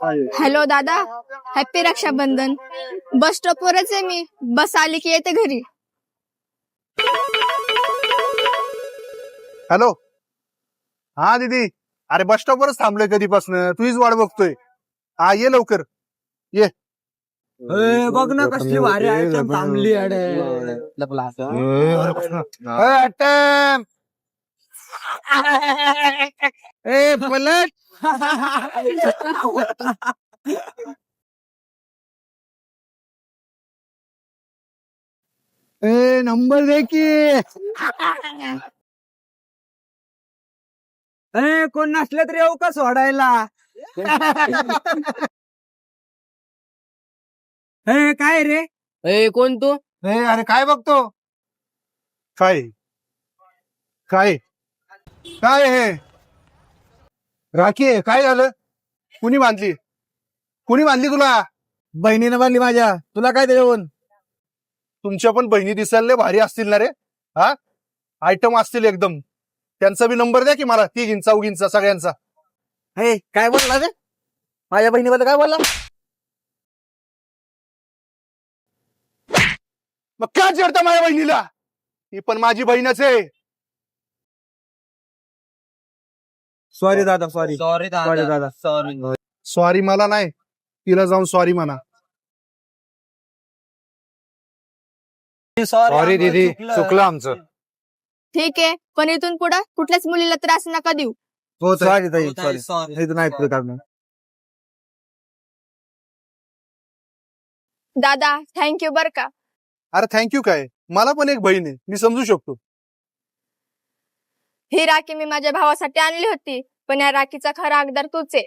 Hello दादा, happy Rakshabandhan. बस स्टॉपवरच आहे मी. बस आली की येते घरी. हॅलो. हा दीदी, अरे बस स्टॉपवरच थांबलोय कधीपासून. तुझीच वाट बघतोय. हा ये लवकर ये. बघ ना कसली भारी आयटम थांबली पलट. नंबर दे की. कोण नसलं तरी येऊ का सोडायला. काय रे कोण तू. अरे काय बघतो. काय काय काय हे राखी आहे. काय झालं. कुणी बांधली तुला. बहिणीनं बांधली माझ्या. तुला काय देऊन. तुमच्या पण बहिणी दिसायला लय भारी असतील ना रे. हा आयटम असतील एकदम. त्यांचा बी नंबर द्या की मला. 3 चौघींचा सगळ्यांचा. काय बोलला रे. माझ्या बहिणीबद्दल काय बोलला. मग का चिडता माझ्या बहिणीला. ही पण माझी बहीणच आहे. सॉरी दादा सॉरी दादा सॉरी मला नाही, तिला जाऊन सॉरी म्हणा. सॉरी दीदी चुकलं आमचं. ठीक आहे, पण इथून पुढे कुठल्याच मुलीला त्रास नका देऊ. सॉरी ताई सॉरी नाही करणार. दादा थँक्यू बर का. अरे थँक्यू काय. मला पण एक बहीण आहे, मी समजू शकतो. ही राखी मी माझ्या भावासाठी आणली होती, पण या राखीचा खरा हकदार तूच आहे.